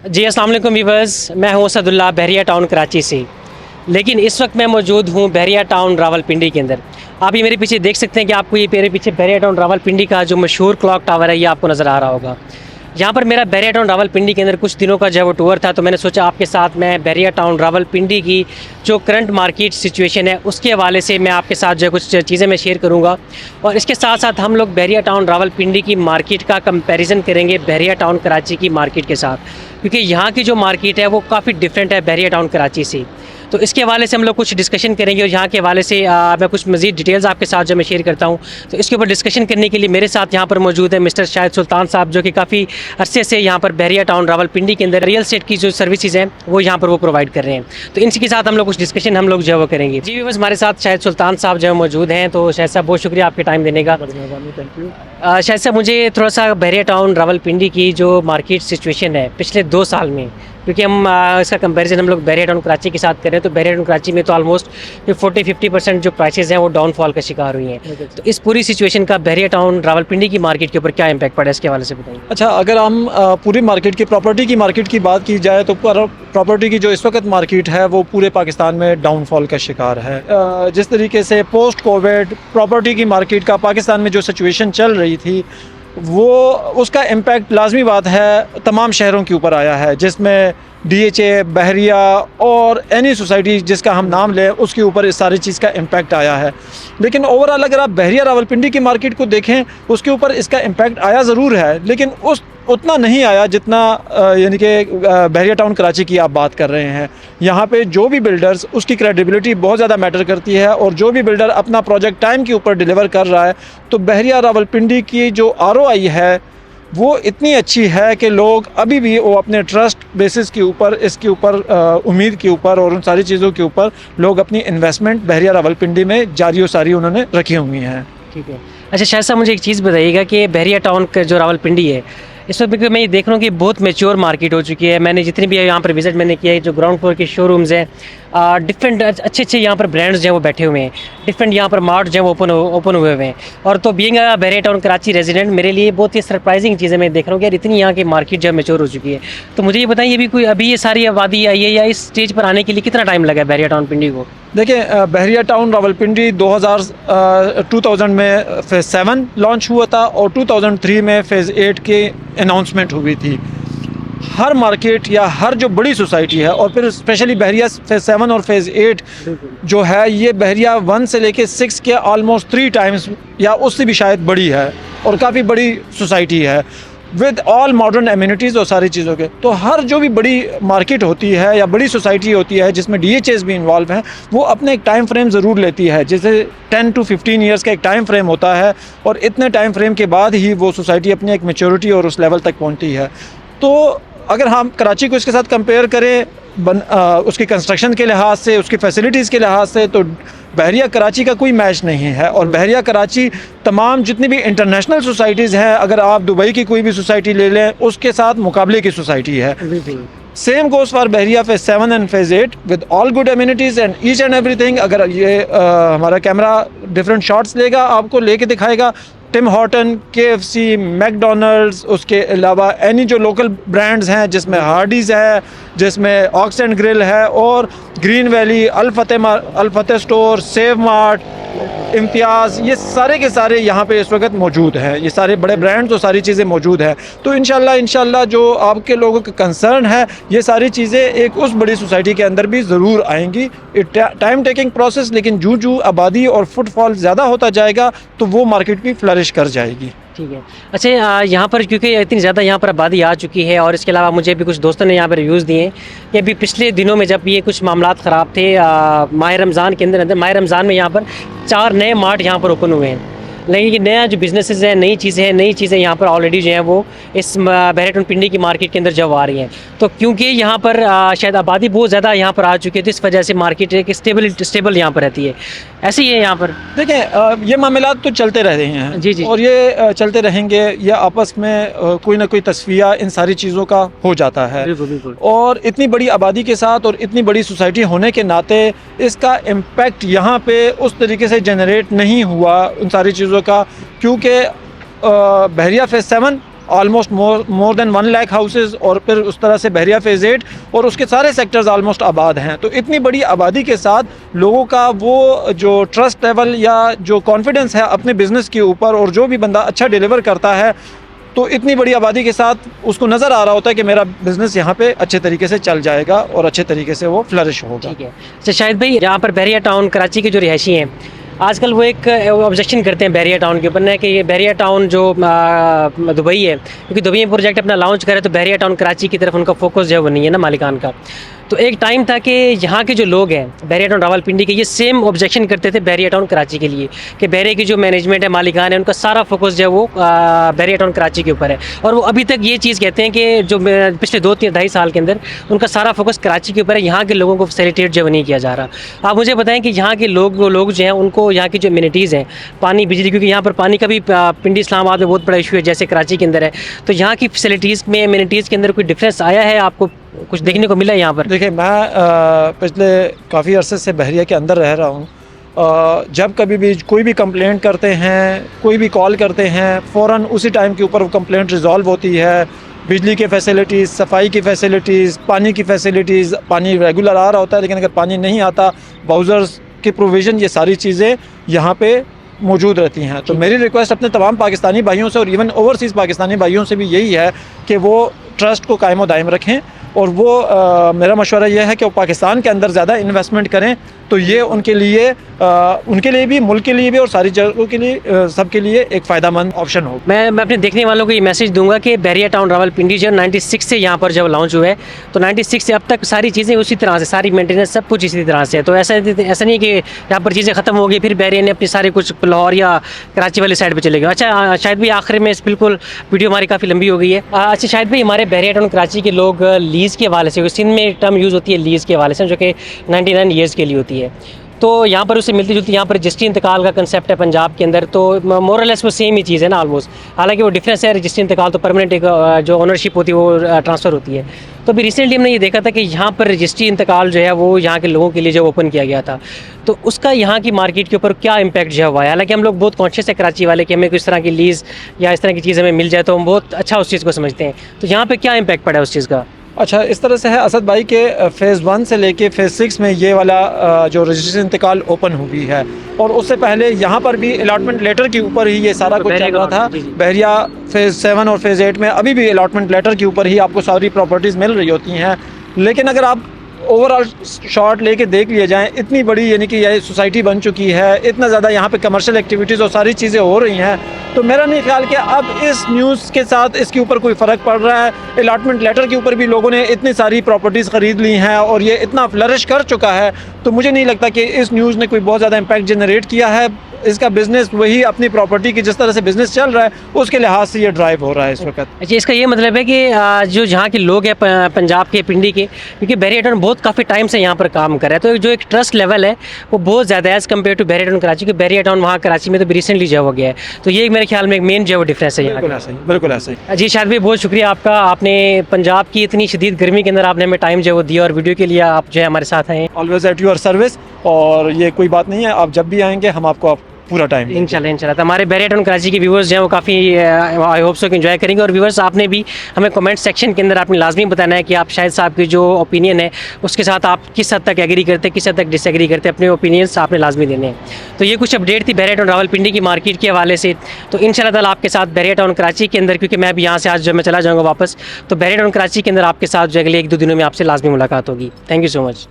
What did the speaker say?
जी अस्सलाम वालेकुम वीवर्स, मैं हूं असदुल्ला बहरिया टाउन कराची से। लेकिन इस वक्त मैं मौजूद हूं बहरिया टाउन रावलपिंडी के अंदर। आप ये मेरे पीछे देख सकते हैं कि आपको ये मेरे पीछे बहरिया टाउन रावलपिंडी का जो मशहूर क्लॉक टावर है ये आपको नज़र आ रहा होगा। यहाँ पर मेरा बहरिया टाउन रावलपिंडी के अंदर कुछ दिनों का जो वो टूर था, तो मैंने सोचा आपके साथ मैं बहरिया टाउन रावलपिंडी की जो करंट मार्केट सिचुएशन है उसके हवाले से मैं आपके साथ जो है कुछ चीज़ें मैं शेयर करूँगा। और इसके साथ साथ हम लोग बहरिया टाउन रावलपिंडी की मार्केट का कंपैरिजन करेंगे बहरिया टाउन कराची की मार्केट के साथ, क्योंकि यहाँ की जो मार्केट है वो काफ़ी डिफरेंट है बहरिया टाउन कराची से। तो इसके हवाले से हम लोग कुछ डिस्कशन करेंगे और यहाँ के हवाले से मैं कुछ मज़ीद डिटेल्स आपके साथ जो मैं शेयर करता हूँ। तो इसके ऊपर डिस्कशन करने के लिए मेरे साथ यहाँ पर मौजूद है मिस्टर शाहिद सुल्तान साहब, जो कि काफ़ी अरसे से यहाँ पर बहरिया टाउन रावलपिंडी के अंदर रियल एस्टेट की जो सर्विसेज हैं वो यहाँ पर वो प्रोवाइड कर रहे हैं। तो इनके साथ हम लोग कुछ डिस्कशन हम लोग जो है वो करेंगे। जी बस हमारे साथ शाहिद सुल्तान साहब जो है मौजूद हैं। तो शाहिद साहब बहुत शुक्रिया आपके टाइम देने का। Thank you. शाहिद साहब मुझे थोड़ा सा बहरिया टाउन रावलपिंडी की जो मार्केट सिचुएशन है पिछले 2 साल में, क्योंकि हम इसका कंपैरिजन हम लोग बहरिया टाउन कराची के साथ कर रहे हैं, तो बहरिया टाउन कराची में तो ऑलमोस्ट 40-50% जो प्राइसेस हैं वो डाउनफॉल का शिकार हुई हैं। तो इस पूरी सिचुएशन का बहरिया टाउन रावलपिंडी की मार्केट के ऊपर क्या इम्पैक्ट पड़ा है, इसके हवाले से बताइए। अच्छा, अगर हम पूरी मार्केट की मार्केट की बात की जाए तो प्रॉपर्टी की जो इस वक्त मार्केट है वो पूरे पाकिस्तान में डाउनफॉल का शिकार है। जिस तरीके से पोस्ट कोविड प्रॉपर्टी की मार्केट का पाकिस्तान में जो सिचुएशन चल रही थी वो उसका इम्पैक्ट लाजमी बात है तमाम शहरों के ऊपर आया है, जिसमें DHA, बहरिया और एनी सोसाइटी जिसका हम नाम लें उसके ऊपर इस सारी चीज़ का इम्पैक्ट आया है। लेकिन ओवरऑल अगर आप बहरिया रावलपिंडी की मार्केट को देखें उसके ऊपर इसका इम्पैक्ट आया ज़रूर है, लेकिन उतना नहीं आया जितना यानी कि बहरिया टाउन कराची की आप बात कर रहे हैं। यहाँ पे जो भी बिल्डर्स उसकी क्रेडिबिलिटी बहुत ज़्यादा मैटर करती है, और जो भी बिल्डर अपना प्रोजेक्ट टाइम के ऊपर डिलीवर कर रहा है, तो बहरिया रावलपिंडी की जो ROI है वो इतनी अच्छी है कि लोग अभी भी वो अपने ट्रस्ट बेसिस के ऊपर इसके ऊपर उम्मीद के ऊपर और उन सारी चीज़ों के ऊपर लोग अपनी इन्वेस्टमेंट बहरिया रावलपिंडी में जारी और सारी उन्होंने रखी हुई हैं। ठीक है। अच्छा शायद साहब मुझे एक चीज़ बताइएगा कि बहरिया टाउन का जो रावलपिंडी है इस वक्त मैं ये देख रहा हूँ कि बहुत मैच्योर मार्केट हो चुकी है। मैंने जितनी भी यहाँ पर विज़िट मैंने किया है, जो ग्राउंड फ्लोर के शोरूम्स हैं, डिफरेंट अच्छे यहाँ पर ब्रांड्स जो हैं वो बैठे हुए हैं, डिफरेंट यहाँ पर मार्ट जो है वो ओपन हुए हुए हैं। और तो बीइंग बहरिया टाउन कराची रेजिडेंट मेरे लिए बहुत ही सरप्राइजिंग चीज़ है। मैं देख रहा हूँ कि यार इतनी यहाँ की मार्केट जो है मैच्योर हो चुकी है। तो मुझे ये बताइए भी कोई अभी ये सारी आबादी आई है या इस स्टेज पर आने के लिए कितना टाइम लगा है बहरिया टाउन पिंडी को? देखिए, बहरिया टाउन रावलपिंडी 2000 में फ़ेज़ 7 लॉन्च हुआ था और 2003 में फ़ेज़ 8 की अनाउंसमेंट हुई थी। हर मार्केट या हर जो बड़ी सोसाइटी है, और फिर स्पेशली बहरिया फ़ेज़ 7 और फ़ेज़ 8 जो है ये बहरिया 1 से लेके 6 के ऑलमोस्ट 3 टाइम्स या उससे भी शायद बड़ी है, और काफ़ी बड़ी सोसाइटी है विद ऑल मॉडर्न एम्यूनिटीज़ और सारी चीज़ों के। तो हर जो भी बड़ी मार्केट होती है या बड़ी सोसाइटी होती है जिसमें DHAs भी इन्वॉल्व हैं, वो अपने एक टाइम फ्रेम ज़रूर लेती है, जैसे 10 to 15 ईयर्स का एक टाइम फ्रेम होता है, और इतने टाइम फ्रेम के बाद ही वो सोसाइटी अपनी एक मैच्योरिटी और उस लेवल तक पहुँचती है। तो अगर हम कराची को इसके साथ कंपेयर करें उसकी कंस्ट्रक्शन के लिहाज से, उसकी फैसिलिटीज़ के लिहाज से, तो बहरिया कराची का कोई मैच नहीं है। और बहरिया कराची तमाम जितनी भी इंटरनेशनल सोसाइटीज़ हैं, अगर आप दुबई की कोई भी सोसाइटी ले लें उसके साथ मुकाबले की सोसाइटी है। Same goes for Bahria phase 7 and phase 8 with all good amenities and each and everything. अगर ये हमारा कैमरा डिफरेंट शॉट्स लेगा, आपको लेके दिखाएगा टिम हॉर्टन, KFC, मैकडोनल्ड्स, उसके अलावा एनी जो लोकल ब्रांड्स हैं जिसमें हार्डीज़ है, जिसमें ऑक्स एंड ग्रिल है, और ग्रीन वैली, अल फतेह स्टोर, सेव मार्ट, इम्तियाज़, ये सारे के सारे यहाँ पे इस वक्त मौजूद हैं। ये सारे बड़े ब्रांड्स और सारी चीज़ें मौजूद हैं। तो इंशाल्लाह जो आपके लोगों का कंसर्न है, ये सारी चीज़ें एक उस बड़ी सोसाइटी के अंदर भी ज़रूर आएंगी। इट टाइम टेकिंग प्रोसेस, लेकिन जूँ आबादी और फुटफॉल ज़्यादा होता जाएगा तो वो मार्केट भी फ्लरिश कर जाएगी। ठीक है। अच्छा यहाँ पर क्योंकि इतनी ज़्यादा यहाँ पर आबादी आ चुकी है, और इसके अलावा मुझे भी कुछ दोस्तों ने यहाँ पर रिव्यूज़ दिए कि अभी पिछले दिनों में जब ये कुछ मामलात ख़राब थे माह रमज़ान के अंदर माह रमज़ान में यहाँ पर 4 नए मार्ट यहाँ पर ओपन हुए हैं। लेकिन ये नया जो बिज़नेसेस हैं, नई चीज़ें यहाँ पर ऑलरेडी जो हैं वो इस बहरिया टाउन पिंडी की मार्केट के अंदर जब आ रही हैं। तो क्योंकि यहाँ पर शायद आबादी बहुत ज़्यादा यहाँ पर आ चुकी है, तो इस वजह से मार्केट एक स्टेबल यहाँ पर रहती है। ऐसे ही है यहाँ पर। देखें, ये मामलात तो चलते रह रहे हैं जी। और ये चलते रहेंगे। ये आपस में कोई ना कोई तस्फिया इन सारी चीज़ों का हो जाता है। बिल्कुल। और इतनी बड़ी आबादी के साथ और इतनी बड़ी सोसाइटी होने के नाते इसका इम्पेक्ट यहाँ पे उस तरीके से जनरेट नहीं हुआ उन सारी चीज़ों का, क्योंकि Bahria phase 7 almost more than 1 lakh houses, और फिर उस तरह से बहरिया फेज़ 8 और उसके सारे सेक्टर्स ऑलमोस्ट आबाद हैं। तो इतनी बड़ी आबादी के साथ लोगों का वो जो ट्रस्ट लेवल या जो कॉन्फिडेंस है अपने बिज़नेस के ऊपर, और जो भी बंदा अच्छा डिलीवर करता है, तो इतनी बड़ी आबादी के साथ उसको नज़र आ रहा होता है कि मेरा बिज़नेस यहाँ पे अच्छे तरीके से चल जाएगा और अच्छे तरीके से वो फ्लरिश होगा। ठीक है। अच्छा शाहिद भाई, यहाँ पर बहरिया टाउन कराची के जो रिहायशी हैं आजकल वो एक ऑब्जेक्शन करते हैं बहरिया टाउन के ऊपर ना कि ये बहरिया टाउन जो दुबई है, क्योंकि दुबई में प्रोजेक्ट अपना लॉन्च करे तो बहरिया टाउन कराची की तरफ उनका फोकस जो है वो नहीं है ना मालिकान का। तो एक टाइम था कि यहाँ के जो लोग हैं बहरिया टाउन रावलपिंडी के, ये सेम ऑब्जेक्शन करते थे बहरिया टाउन कराची के लिए कि बहरे की जो मैनेजमेंट है, मालिकान है, उनका सारा फोकस जो है वो बहरिया टाउन कराची के ऊपर है। और वो अभी तक ये चीज़ कहते हैं कि जो पिछले 2-3 साल के अंदर उनका सारा फोकस कराची के ऊपर है, यहाँ के लोगों को फैसिलिटेट जो नहीं किया जा रहा। आप मुझे बताएं कि यहाँ के लोग जो हैं उनको यहाँ की जो एमिनिटीज़ हैं, पानी, बिजली, क्योंकि यहाँ पर पानी का भी पिंडी इस्लामाबाद में बहुत बड़ा इशू है जैसे कराची के अंदर है, तो यहाँ की फैसिलिटीज़ में, एमिनिटीज़ के अंदर कोई डिफरेंस आया है, आपको कुछ देखने को मिला है यहाँ पर? देखिए, मैं पिछले काफ़ी अरसे से बहरिया के अंदर रह रहा हूँ। जब कभी भी कोई भी कंप्लेंट करते हैं, कोई भी कॉल करते हैं, फ़ौरन उसी टाइम के ऊपर वो कंप्लेंट रिज़ॉल्व होती है। बिजली की फ़ैसिलिटीज़, सफाई की फ़ैसिलिटीज़, पानी की फ़ैसिलिटीज़, पानी रेगुलर आ रहा होता है, लेकिन अगर पानी नहीं आता, बाउज़र्स की प्रोविज़न, ये सारी चीज़ें यहाँ पे मौजूद रहती हैं। तो मेरी रिक्वेस्ट अपने तमाम पाकिस्तानी भाइयों से और इवन ओवरसीज़ पाकिस्तानी भाइयों से भी यही है कि वो ट्रस्ट को कायम दायम रखें, और वो मेरा मशवरा यह है कि वो पाकिस्तान के अंदर ज़्यादा इन्वेस्टमेंट करें, तो ये उनके लिए भी, मुल्क के लिए भी और सारी जगहों के लिए, सबके लिए एक फ़ायदेमंद ऑप्शन हो। मैं अपने देखने वालों को ये मैसेज दूंगा कि बहरिया टाउन रावलपिंडी जो 96 से यहाँ पर जब लॉन्च हुआ है, तो 96 से अब तक सारी चीज़ें उसी तरह से, सारी मेंटेनेंस सब कुछ इसी तरह से है। तो ऐसा नहीं है कि यहाँ पर चीज़ें ख़त्म हो गई फिर बहरिया ने अपनी सारे कुछ लाहौर या कराची वाली साइड पर चले गए। अच्छा शायद भी आखिर में बिल्कुल वीडियो हमारी काफ़ी लंबी हो गई है। अच्छा शायद भी हमारे बहरिया टाउन कराची के लोग लीज़ के हवाले से, सिंध में टर्म यूज़ होती है लीज़ के हवाले से, जो कि 99 ईयर्स के लिए होती है, तो यहाँ पर उससे मिलती जुलती यहाँ पर रजिस्ट्री इंतकाल का कंसेप्ट है पंजाब के अंदर, तो मोरलेस वो सेम ही चीज़ है ना ऑलमोस्ट। हालांकि वो डिफरेंस है, रजिस्ट्री इंतकाल तो परमानेंट एक जो ओनरशिप होती है वो ट्रांसफ़र होती है। तो अभी रिसेंटली हमने ये देखा था कि यहाँ पर रजिस्ट्री इंतकाल जो है वो यहाँ के लोगों के लिए जो ओपन किया गया था, तो उसका यहाँ की मार्केट के ऊपर क्या इम्पैक्ट जो हुआ है। हालांकि हम लोग बहुत कॉन्शियस है कराची वाले कि हमें किस तरह की लीज़ या इस तरह की चीज़ हमें मिल जाए तो हम बहुत अच्छा उस चीज़ को समझते हैं, तो यहाँ पर क्या इम्पैक्ट पड़ा है उस चीज़ का? अच्छा, इस तरह से है असद भाई के फ़ेज़ 1 से लेके फ़ेज़ 6 में ये वाला जो रजिस्ट्रेशन इंतकाल ओपन हुई है, और उससे पहले यहाँ पर भी अलॉटमेंट लेटर के ऊपर ही ये सारा कुछ चल रहा था। बहरिया फ़ेज़ 7 और फ़ेज़ 8 में अभी भी अलॉटमेंट लेटर के ऊपर ही आपको सारी प्रॉपर्टीज़ मिल रही होती हैं। लेकिन अगर आप ओवरऑल शॉट लेके देख लिया जाए, इतनी बड़ी यानी कि ये सोसाइटी बन चुकी है, इतना ज़्यादा यहाँ पे कमर्शियल एक्टिविटीज़ और सारी चीज़ें हो रही हैं, तो मेरा नहीं ख्याल कि अब इस न्यूज़ के साथ इसके ऊपर कोई फ़र्क पड़ रहा है। अलॉटमेंट लेटर के ऊपर भी लोगों ने इतनी सारी प्रॉपर्टीज़ ख़रीद ली हैं और ये इतना फ्लरिश कर चुका है, तो मुझे नहीं लगता कि इस न्यूज़ ने कोई बहुत ज़्यादा इम्पैक्ट जनरेट किया है। इसका बिज़नेस वही अपनी प्रॉपर्टी की जिस तरह से बिज़नेस चल रहा है उसके लिहाज से ये ड्राइव हो रहा है इस वक्त। अच्छा, इसका ये मतलब है कि जो यहाँ के लोग हैं पंजाब के, पिंडी के, क्योंकि बहरिया टाउन बहुत काफ़ी टाइम से यहाँ पर काम कर रहा है, तो जो एक ट्रस्ट लेवल है वो बहुत ज़्यादा है as compare to Bahria town Karachi, क्योंकि बहरिया टाउन वहाँ कराची में तो रिसेंटली जो हो गया है, तो ये मेरे ख्याल में एक मेन जो है वो डिफरेंस है यहाँ। बिल्कुल ऐसा ही। जी शायद भी बहुत शुक्रिया आपका, आपने पंजाब की इतनी शदीद गर्मी के अंदर आपने हमें टाइम जो है वो दिया और वीडियो के लिए आप जो है हमारे साथ आए। ऑलवेज एट योर सर्विस, और ये कोई बात नहीं है, आप जब भी आएंगे हम आपको पूरा टाइम इंशाल्लाह। तो हमारे बहरिया टाउन कराची के व्यूवर्स जो हैं वो काफ़ी आई होप सो कि एंजॉय करेंगे। और व्यूवर्स, आपने भी हमें कमेंट सेक्शन के अंदर आपने लाजमी बताना है कि आप शायद साहब की जो ओपिनियन है उसके साथ आप किस हद तक एग्री करते हैं, किस हद तक डिसएग्री करते हैं, अपने ओपिनियंस आपने लाजमी देने हैं। तो ये कुछ अपडेट थी बहरिया टाउन रावलपिंडी की मार्केट के हवाले से। तो इंशाल्लाह ताला आपके साथ बहरिया टाउन कराची के अंदर, क्योंकि मैं भी यहाँ से आज जो मैं चला जाऊँगा वापस, तो बहरिया टाउन कराची के अंदर आपके साथ जो अगले 1-2 दिनों में आपसे लाजमी मुलाकात होगी। Thank you so much.